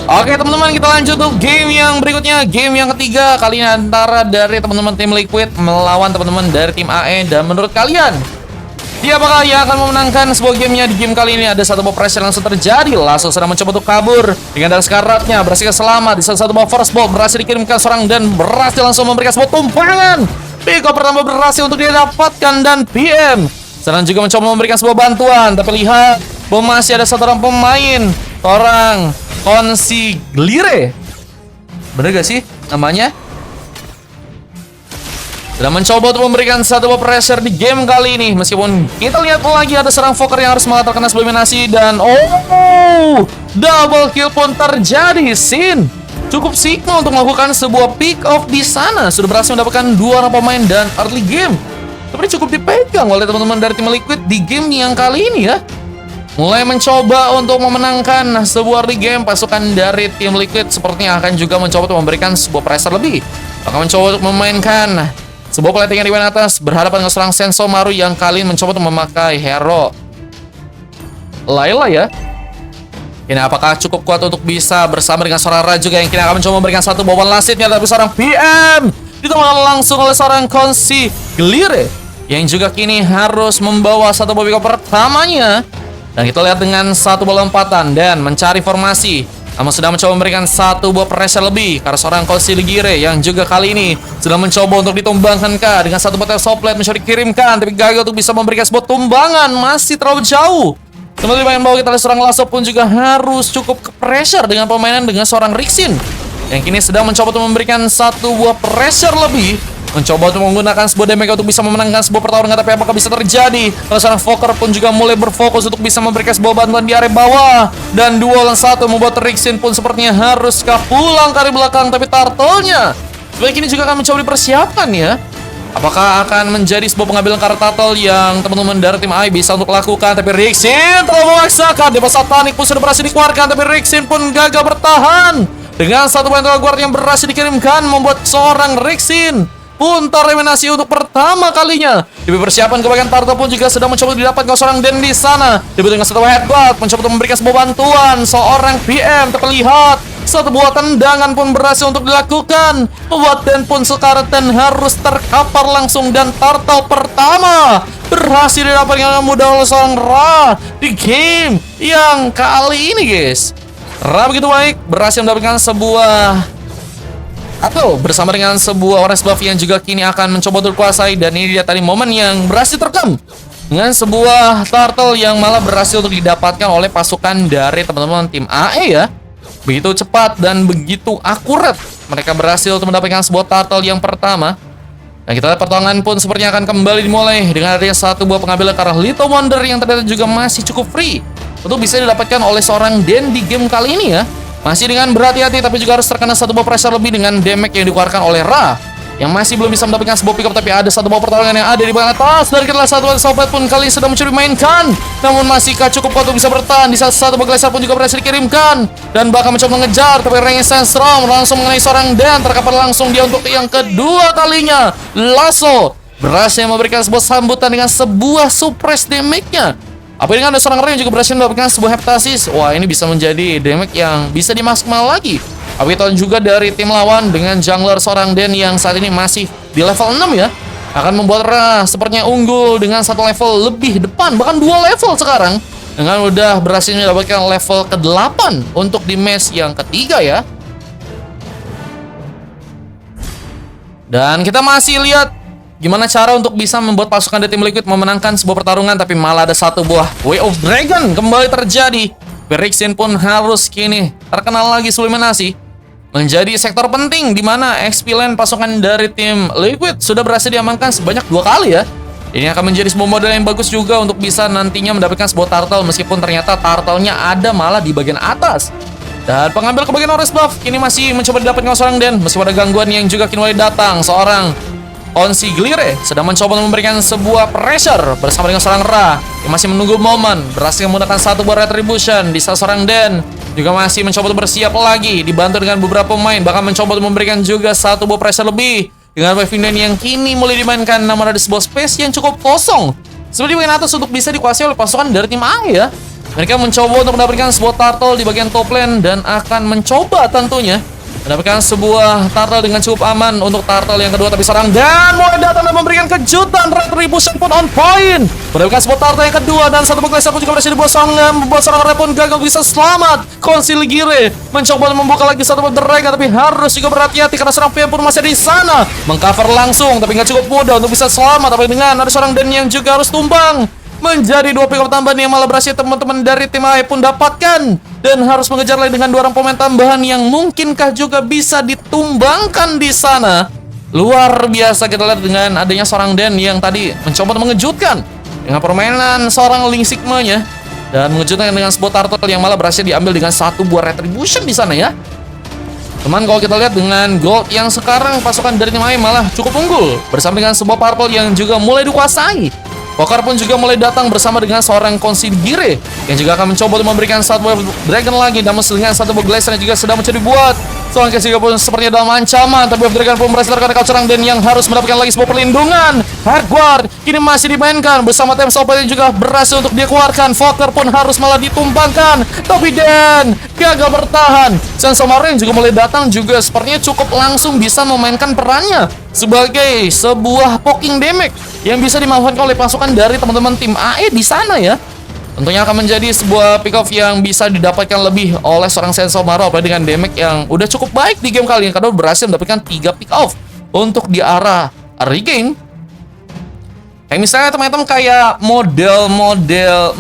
Oke teman-teman, kita lanjut untuk game yang berikutnya. Game yang ketiga kali ini antara dari teman-teman tim Liquid melawan teman-teman dari tim AE. Dan menurut kalian, siapakah yang akan memenangkan sebuah gamenya? Di game kali ini ada satu ball pressure langsung terjadi. Lasso sedang mencoba untuk kabur dengan darah sekaratnya, berhasil selamat. Di satu ball first ball berhasil dikirimkan seorang dan berhasil langsung memberikan sebuah tumpangan. Pick up pertama berhasil untuk didapatkan dan PM sedang juga mencoba memberikan sebuah bantuan. Tapi lihat, masih ada satu orang pemain, orang Consigliere, bener gak sih namanya? Sedang mencoba untuk memberikan satu ball pressure di game kali ini. Meskipun kita lihat lagi ada serang Fokker yang harus malah terkena eliminasi. Dan double kill pun terjadi. Sin cukup Sigma untuk melakukan sebuah pick off di sana. Sudah berhasil mendapatkan dua orang pemain dan early game seperti cukup dipegang oleh teman-teman dari tim Liquid di game yang kali ini ya. Mulai mencoba untuk memenangkan sebuah early game. Pasukan dari tim Liquid sepertinya akan juga mencoba untuk memberikan sebuah pressure lebih. Akan mencoba untuk memainkan sebuah platingan di bagian atas berhadapan dengan seorang Sensomaru yang kali ini mencoba untuk memakai hero Layla ya. Ini apakah cukup kuat untuk bisa bersama dengan seorang Ra juga yang kini akan mencoba memberikan satu boban lasitnya. Tapi seorang PM ditolak langsung oleh seorang Consigliere yang juga kini harus membawa satu bobby pertamanya. Dan kita lihat dengan satu bola lompatan dan mencari formasi, namun sedang mencoba memberikan satu buah pressure lebih karena seorang Consigliere yang juga kali ini sedang mencoba untuk ditumbangkan dengan satu botol soplet mencoba dikirimkan, tapi gagal untuk bisa memberikan sebuah tumbangan. Masih terlalu jauh. Sementara di bagian bawah kita lihat seorang Lasso pun juga harus cukup ke pressure dengan permainan dengan seorang Rixin yang kini sedang mencoba untuk memberikan satu buah pressure lebih, mencoba untuk menggunakan sebuah damage untuk bisa memenangkan sebuah pertarungan. Tapi apakah bisa terjadi? Kalau seorang Fokker pun juga mulai berfokus untuk bisa memberikan sebuah bantuan di area bawah. Dan 2 lawan 1 membuat Rixin pun sepertinya harus pulang ke area belakang. Tapi Turtle-nya sebenarnya ini juga akan mencoba dipersiapkan ya. Apakah akan menjadi sebuah pengambilan kartu Turtle yang teman-teman dari tim AI bisa untuk lakukan? Tapi Rixin terlalu memaksakan. Dewa Satanik pun sudah berhasil dikeluarkan, tapi Rixin pun gagal bertahan. Dengan satu bantuan guard yang berhasil dikirimkan membuat seorang Rixin pun tereliminasi untuk pertama kalinya. Di persiapan ke bagian Turtle pun juga sedang mencoba didapatkan seorang Den di sana. Debut dengan satu headbutt, mencoba untuk memberikan sebuah bantuan seorang PM. Terlihat satu buah tendangan pun berhasil untuk dilakukan. Membuat Den pun sekarang harus terkapar langsung. Dan Turtle pertama berhasil didapatkan dengan mudah oleh seorang Ra di game yang kali ini guys. Ra begitu baik berhasil mendapatkan sebuah atau bersama dengan sebuah orange buff yang juga kini akan mencoba untuk dikuasai. Dan ini dia tadi momen yang berhasil terekam dengan sebuah Turtle yang malah berhasil untuk didapatkan oleh pasukan dari teman-teman tim AE ya. Begitu cepat dan begitu akurat mereka berhasil untuk mendapatkan sebuah Turtle yang pertama. Dan kita lihat pertarungan pun sepertinya akan kembali dimulai dengan adanya satu buah pengambilan ke arah Little Wonder yang ternyata juga masih cukup free untuk bisa didapatkan oleh seorang Den di game kali ini ya. Masih dengan berhati-hati tapi juga harus terkena satu buah pressure lebih dengan damage yang dikeluarkan oleh Ra yang masih belum bisa mendapatkan sebuah pick up. Tapi ada satu buah pertarungan yang ada di bagian atas dari kita satu sobat pun kali ini sedang mencuri mainkan, namun masihkah cukup kuat untuk bisa bertahan. Di saat satu buah glacier pun juga berhasil dikirimkan dan bahkan mencoba mengejar, tapi Renaissance Storm langsung mengenai seorang Dan. Terkapar langsung dia untuk yang kedua kalinya. Lasso berhasil memberikan sebuah sambutan dengan sebuah suppress damage-nya. Apa dengan ada seorang Ra yang juga berhasil mendapatkan sebuah heptasis. Wah, ini bisa menjadi damage yang bisa dimaksimal lagi. Awiton juga dari tim lawan dengan jungler seorang Den yang saat ini masih di level 6 ya, akan membuat Ra sepertinya unggul dengan satu level lebih depan, bahkan 2 level sekarang, dengan udah berhasil mendapatkan level ke-8 untuk di match yang ketiga ya. Dan kita masih lihat gimana cara untuk bisa membuat pasukan dari tim Liquid memenangkan sebuah pertarungan. Tapi malah ada satu buah Way of Dragon kembali terjadi. Rixin pun harus kini terkenal lagi eliminasi, menjadi sektor penting di mana XP lane pasukan dari tim Liquid sudah berhasil diamankan sebanyak 2 kali ya. Ini akan menjadi sebuah modal yang bagus juga untuk bisa nantinya mendapatkan sebuah Turtle, meskipun ternyata Turtle-nya ada malah di bagian atas. Dan pengambil ke bagian orange buff kini masih mencoba didapatkan seorang Den, meskipun ada gangguan yang juga kini mulai datang. Seorang Consigliere sedang mencoba memberikan sebuah pressure bersama dengan seorang Ra yang masih menunggu momen, berhasil menggunakan satu buah retribution. Di saat seorang Den juga masih mencoba untuk bersiap lagi, dibantu dengan beberapa pemain, bahkan mencoba untuk memberikan juga satu buah pressure lebih dengan Pavilion yang kini mulai dimainkan. Namun ada sebuah space yang cukup kosong seperti bagian atas untuk bisa dikuasai oleh pasukan dari tim A ya. Mereka mencoba untuk mendapatkan sebuah turtle di bagian top lane dan akan mencoba tentunya mendapatkan sebuah turtle dengan cukup aman untuk turtle yang kedua, tapi seorang dan mulai datang dan memberikan kejutan. Retribution pun on point mendapatkan sebuah turtle yang kedua dan satu Glacier pun juga berhasil dibuat seorang Red pun gagal bisa selamat. Consigliere mencoba membuka lagi satu Dragon, tapi harus juga berhati-hati karena seorang PM pun masih di sana mengcover langsung, tapi nggak cukup mudah untuk bisa selamat. Tapi dengan ada seorang Dan yang juga harus tumbang, menjadi 2 pick up tambahan yang malah berhasil teman-teman dari tim AE pun dapatkan, dan harus mengejar lagi dengan 2 orang pemain tambahan yang mungkinkah juga bisa ditumbangkan di sana. Luar biasa kita lihat dengan adanya seorang Dan yang tadi mencoba untuk mengejutkan dengan permainan seorang Ling Sigma-nya dan mengejutkan dengan sebuah turtle yang malah berhasil diambil dengan 1 buah retribution di sana ya. Teman, kalau kita lihat dengan gold yang sekarang pasukan dari tim AE malah cukup unggul bersama dengan sebuah purple yang juga mulai dikuasai. Pokar pun juga mulai datang bersama dengan seorang Consigliere yang juga akan mencoba untuk memberikan satu wave dragon lagi, namun dengan satu Glacier yang juga sedang mencoba dibuat. Seorang Consigliere pun sepertinya dalam ancaman, tapi wave dragon pun berhasil terkena serang Dan yang harus mendapatkan lagi sebuah perlindungan. Hardguard kini masih dimainkan bersama tim Sobat yang juga berhasil untuk dia keluarkan. Fokker pun harus malah ditumbangkan, tapi Dan gagal bertahan. Sensomaru yang juga mulai datang juga sepertinya cukup langsung bisa memainkan perannya sebagai sebuah poking damage yang bisa dimanfaatkan oleh pasukan dari teman-teman tim AE di sana ya. Tentunya akan menjadi sebuah pick off yang bisa didapatkan lebih oleh seorang Sensomaru, apalagi dengan damage yang udah cukup baik di game kali ini karena berhasil mendapatkan 3 pick off untuk di arah early game. Kayak misalnya teman-teman kayak model-model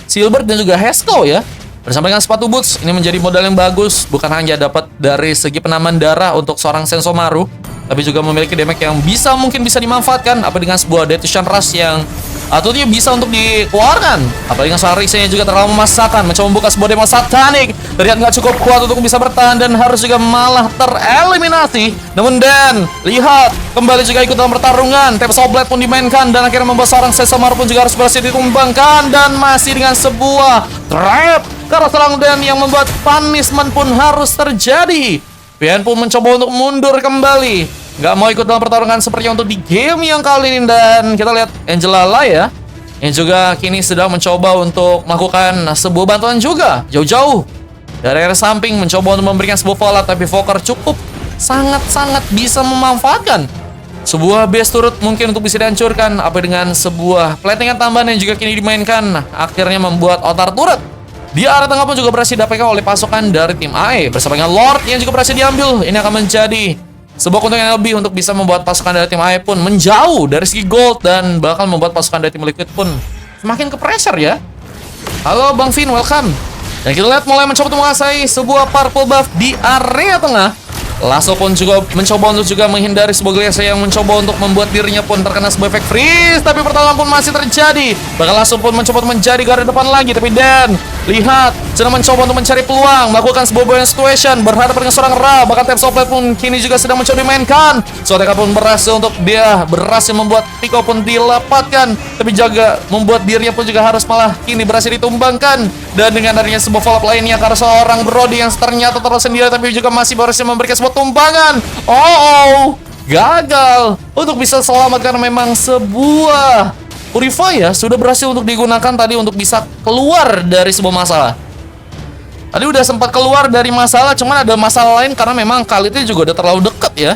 Silver dan juga Hesco ya. Bersama dengan sepatu boots, ini menjadi modal yang bagus, bukan hanya dapat dari segi penaman darah untuk seorang Sensomaru, tapi juga memiliki damage yang mungkin bisa dimanfaatkan apa dengan sebuah Detuition Rush yang tentunya bisa untuk dikeluarkan. Apalagi dengan seorang Rixen yang juga terlalu memaksakan mencoba membuka sebuah demo satanik, terlihat nggak cukup kuat untuk bisa bertahan dan harus juga malah tereliminasi. Namun Dan lihat kembali juga ikut dalam pertarungan. Tap Blade pun dimainkan dan akhirnya membuat seorang Sensomaru pun juga harus berhasil ditumbangkan, dan masih dengan sebuah trap karena seorang Dan yang membuat punishment pun harus terjadi. PN pun mencoba untuk mundur kembali, nggak mau ikut dalam pertarungan seperti untuk di game yang kali ini. Dan kita lihat Angelala ya, yang juga kini sedang mencoba untuk melakukan sebuah bantuan juga jauh-jauh dari area samping, mencoba untuk memberikan sebuah fallout, tapi Fokker cukup sangat-sangat bisa memanfaatkan sebuah base turret mungkin untuk bisa dihancurkan, apa dengan sebuah platingan tambahan yang juga kini dimainkan, akhirnya membuat altar turret di area tengah pun juga berhasil didapatkan oleh pasukan dari tim AE bersama dengan Lord yang juga berhasil diambil. Ini akan menjadi sebuah keuntungan yang lebih untuk bisa membuat pasukan dari tim AE pun menjauh dari segi gold, dan bakal membuat pasukan dari tim Liquid pun semakin ke pressure ya. Halo Bang Vin, welcome. Dan kita lihat mulai mencoba untuk menguasai sebuah purple buff di area tengah. Lasso pun juga mencoba untuk juga menghindari sebuah Glacier yang mencoba untuk membuat dirinya pun terkena sebuah efek freeze, tapi pertarungan pun masih terjadi. Bahkan Lasso pun mencoba untuk menjadi garda depan lagi, tapi Dan lihat sedang mencoba untuk mencari peluang, melakukan sebuah buoyant situation, berhadapan dengan seorang Ra. Bahkan Tap Blade pun kini juga sedang mencoba dimainkan. Soteka pun berhasil membuat Pico pun dilepaskan, tapi jaga membuat dirinya pun juga harus malah kini berhasil ditumbangkan. Dan dengan adanya sebuah follow up lainnya karena seorang Brody yang ternyata tersendiri, tapi juga masih berhasil memberikan sebuah tumpangan. Gagal untuk bisa selamat karena memang sebuah Purify ya sudah berhasil untuk digunakan tadi untuk bisa keluar dari sebuah masalah. Tadi udah sempat keluar dari masalah, cuman ada masalah lain karena memang Khalidnya juga udah terlalu dekat ya.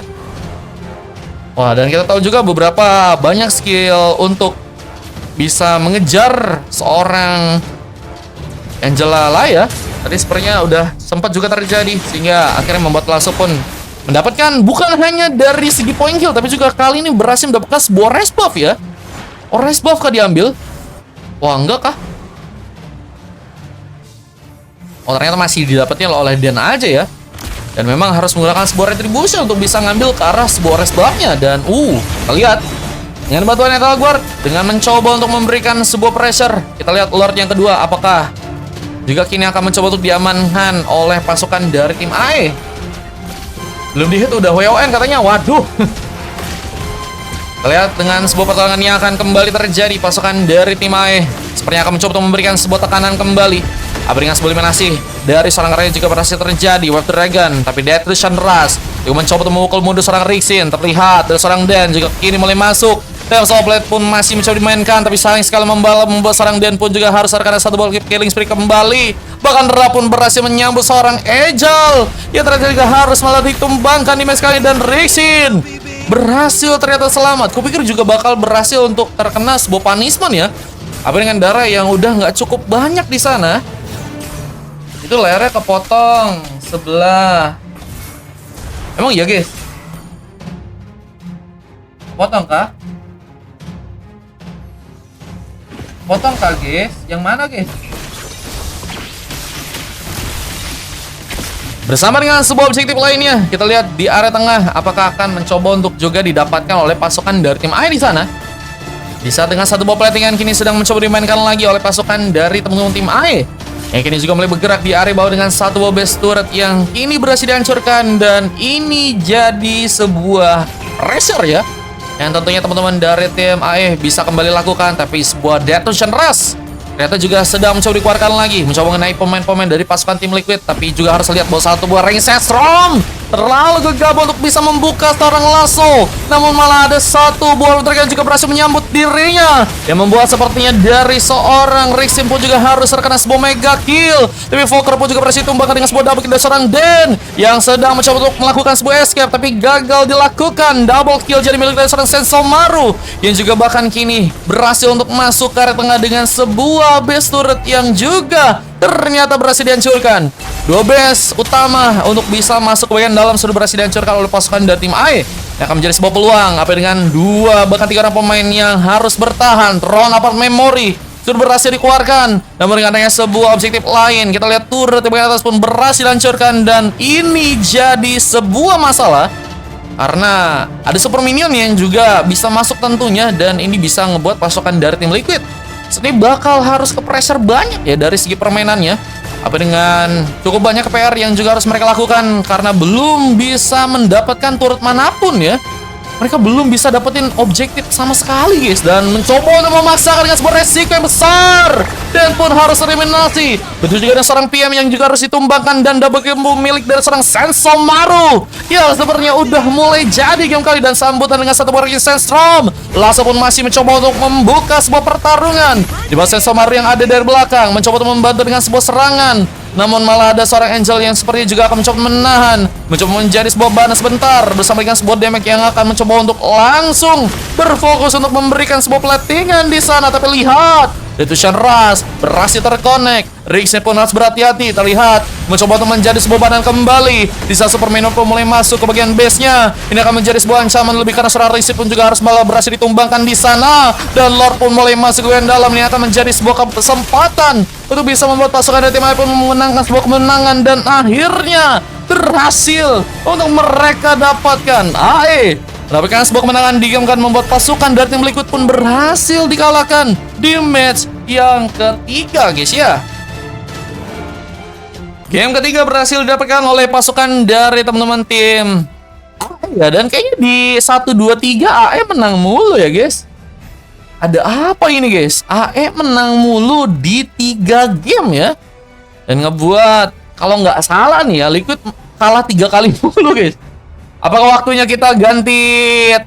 Wah, dan kita tahu juga beberapa banyak skill untuk bisa mengejar seorang Angelala ya. Tadi sepertinya udah sempat juga terjadi, sehingga akhirnya membuat Lasso pun mendapatkan bukan hanya dari segi point kill, tapi juga kali ini berhasil mendapatkan sebuah rest buff ya. Rest buff kah diambil? Wah, enggak kah? Ternyata masih didapatnya oleh Dan aja ya. Dan memang harus menggunakan sebuah retribution untuk bisa ngambil ke arah sebuah rest buffnya. Dan kita lihat dengan bantuan Etal Guard, dengan mencoba untuk memberikan sebuah pressure. Kita lihat Lord yang kedua, apakah juga kini akan mencoba untuk diamankan oleh pasukan dari tim AE. Belum di hit udah WON katanya. Waduh. Kita lihat dengan sebuah pertarungan yang akan kembali terjadi. Pasukan dari tim AE sepertinya akan mencoba untuk memberikan sebuah tekanan kembali. Apa dengan sebuah eliminasi dari seorang Ray juga berhasil terjadi. Wave Dragon, tapi Death Rush juga mencoba untuk memukul mundur seorang Rixin. Terlihat dari seorang Dan juga kini mulai masuk. Dan Soul Blade pun masih mencoba dimainkan, tapi sayang sekali membuat seorang Den pun juga harus terkena satu ball killing spree kembali. Bahkan Ra pun berhasil menyambut seorang Angel yang ternyata juga harus malah ditumbangkan di match kali ini. Dan Rixin berhasil ternyata selamat. Kupikir juga bakal berhasil untuk terkena sebuah punishment ya. Apa dengan darah yang udah nggak cukup banyak di sana. Itu layarnya kepotong sebelah. Emang iya guys? Potong kah? Potong kah guys? Yang mana guys? Bersama dengan sebuah objektif lainnya, kita lihat di area tengah apakah akan mencoba untuk juga didapatkan oleh pasukan dari tim A di sana. Di saat dengan satu ball platingan kini sedang mencoba dimainkan lagi oleh pasukan dari teman-teman tim A. Yang kini juga mulai bergerak di area bawah dengan satu ball base turret yang kini berhasil dihancurkan, dan ini jadi sebuah pressure ya. Yang tentunya teman-teman dari tim AE bisa kembali lakukan, tapi sebuah detonation rush ternyata juga sedang mencoba dikeluarkan lagi, mencoba mengenai pemain-pemain dari pasukan tim Liquid, tapi juga harus lihat bahwa satu buah ring Sestrom terlalu gegabah untuk bisa membuka seorang lasso. Namun malah ada satu buah mereka yang juga berhasil menyambut dirinya, yang membuat sepertinya dari seorang Rixin pun juga harus terkena sebuah mega kill. Tapi Volker pun juga berhasil tumbangkan dengan sebuah double kill dari seorang Den yang sedang mencoba untuk melakukan sebuah escape, tapi gagal dilakukan. Double kill jadi milik dari seorang Sensomaru yang juga bahkan kini berhasil untuk masuk ke area tengah dengan sebuah base turret yang juga ternyata berhasil dihancurkan. Dua base utama untuk bisa masuk ke bagian dalam sudah berhasil dihancurkan oleh pasukan dari tim AE. Yang akan menjadi sebuah peluang apa dengan dua bahkan tiga orang pemain yang harus bertahan. Tron Apart Memory sudah berhasil dikeluarkan. Namun dengan adanya sebuah objektif lain, kita lihat turret di bagian atas pun berhasil dihancurkan, dan ini jadi sebuah masalah karena ada super minion yang juga bisa masuk tentunya, dan ini bisa ngebuat pasukan dari tim Liquid ini bakal harus ke pressure banyak ya dari segi permainannya. Apa dengan cukup banyak PR yang juga harus mereka lakukan karena belum bisa mendapatkan turret manapun ya. Mereka belum bisa dapetin objektif sama sekali guys, dan mencoba untuk memaksakan dengan sebuah resiko yang besar, dan pun harus eliminasi. Betul juga ada seorang PM yang juga harus ditumbangkan, dan double kill milik dari seorang Sensomaru ya sepertinya udah mulai jadi game kali. Dan sambutan dengan satu buah Sensstrom, Lasso pun masih mencoba untuk membuka sebuah pertarungan di bawah Sensomaru yang ada dari belakang, mencoba untuk membantu dengan sebuah serangan. Namun malah ada seorang Angel yang sepertinya juga akan mencoba menahan, mencoba menjadi sebuah bahan sebentar bersama dengan sebuah damage yang akan mencoba untuk langsung berfokus untuk memberikan sebuah platingan di sana. Tapi lihat, Detonation Rush berhasil terkonek. Rixin pun harus berhati-hati, terlihat mencoba untuk menjadi sebuah badan kembali. Di saat Super Minion pun mulai masuk ke bagian base-nya, ini akan menjadi sebuah ancaman lebih karena seorang Rixin pun juga harus malah berhasil ditumbangkan di sana. Dan Lord pun mulai masuk ke bagian dalam, ini akan menjadi sebuah kesempatan untuk bisa membuat pasukan dari tim AE pun memenangkan sebuah kemenangan, dan akhirnya berhasil untuk mereka dapatkan. AE mendapatkan sebuah kemenangan di game kan, membuat pasukan dari tim Liquid pun berhasil dikalahkan di match yang ketiga guys ya. Game ketiga berhasil didapatkan oleh pasukan dari teman-teman tim AE ya, dan kayaknya di 1, 2, 3 AE menang mulu ya guys. Ada apa ini guys? AE menang mulu di 3 game ya, dan ngebuat kalau nggak salah nih ya Liquid kalah 3 kali mulu guys. Apakah waktunya kita ganti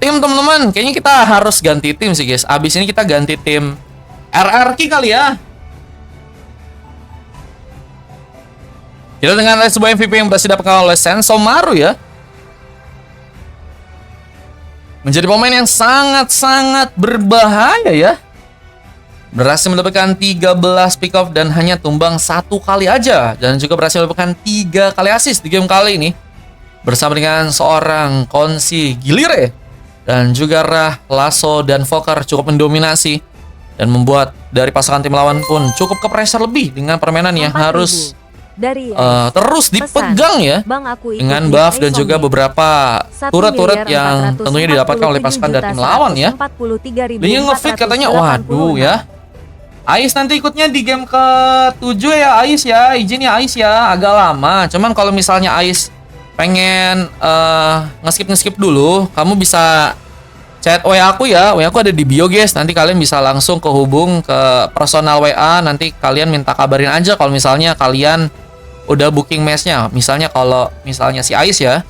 tim teman-teman? Kayaknya kita harus ganti tim sih guys. Abis ini kita ganti tim RRQ kali ya. Kita dengan sebuah MVP yang berhasil didapatkan oleh Sensomaru ya. Menjadi pemain yang sangat-sangat berbahaya ya. Berhasil mendapatkan 13 pick off dan hanya tumbang 1 kali aja. Dan juga berhasil mendapatkan 3 kali assist di game kali ini. Bersama dengan seorang Konsi Gilire. Dan juga Ra, Lasso, dan Volker cukup mendominasi. Dan membuat dari pasangan tim lawan pun cukup ke pressure lebih dengan permainan yang harus terus dipegang ya, dengan buff dan juga beberapa turret-turret yang tentunya didapatkan oleh pasukan dari tim lawan ya. Dia nge-fit katanya, waduh ya. Ais nanti ikutnya di game ke-7 ya Ais ya, izin ya Ais ya, agak lama. Cuman kalau misalnya Ais pengen nge-skip dulu, kamu bisa chat WA aku ya, WA aku ada di bio guys. Nanti kalian bisa langsung kehubung ke personal WA, nanti kalian minta kabarin aja kalau misalnya kalian udah booking match-nya. Misalnya kalau misalnya si Ais ya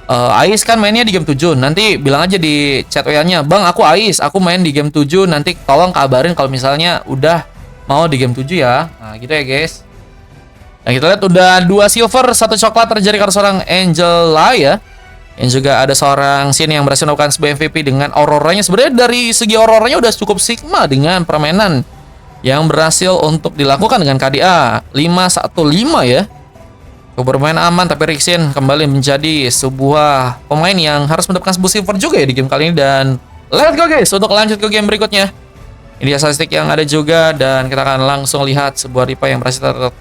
Ais kan mainnya di game 7. Nanti bilang aja di chat WA-nya, "Bang, aku Ais, aku main di game 7. Nanti tolong kabarin kalau misalnya udah mau di game 7 ya." Nah, gitu ya, guys. Nah, kita lihat udah 2 silver, 1 coklat terjadi karena seorang Angela ya. Yang juga ada seorang Sin yang berhasil melakukan sebuah MVP dengan auroranya. Sebenarnya dari segi auroranya udah cukup sigma dengan permainan yang berhasil untuk dilakukan dengan KDA 515 ya. Bermain aman, tapi Rixin kembali menjadi sebuah pemain yang harus mendapatkan sebuah silver juga ya di game kali ini. Dan let's go guys untuk lanjut ke game berikutnya. Ini dia statistik yang ada juga, dan kita akan langsung lihat sebuah replay yang berhasil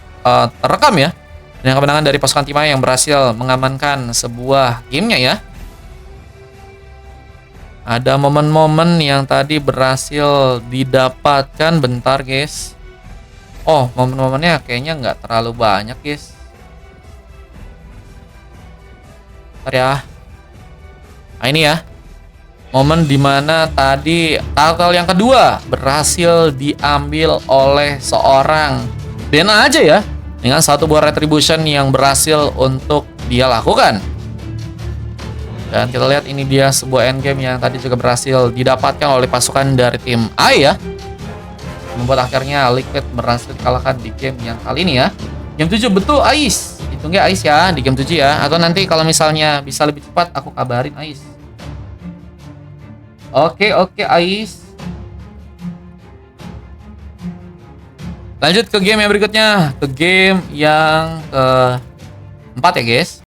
terekam ya. Dan kemenangan dari pasukan Timaya yang berhasil mengamankan sebuah gamenya ya. Ada momen-momen yang tadi berhasil didapatkan. Bentar guys. Oh, momen-momennya kayaknya nggak terlalu banyak guys. Ya. Nah, ini ya. Momen dimana tadi tackle yang kedua berhasil diambil oleh seorang Dena aja ya. Dengan satu buah retribution yang berhasil untuk dia lakukan. Dan kita lihat ini dia sebuah endgame yang tadi juga berhasil didapatkan oleh pasukan dari tim A ya. Membuat akhirnya Liquid berhasil dikalahkan di game yang kali ini ya. Game 7 betul Ais. Hitungnya Ais ya di game 7 ya. Atau nanti kalau misalnya bisa lebih cepat aku kabarin Ais. Oke Ais. Lanjut ke game yang berikutnya. Ke game yang keempat ya guys.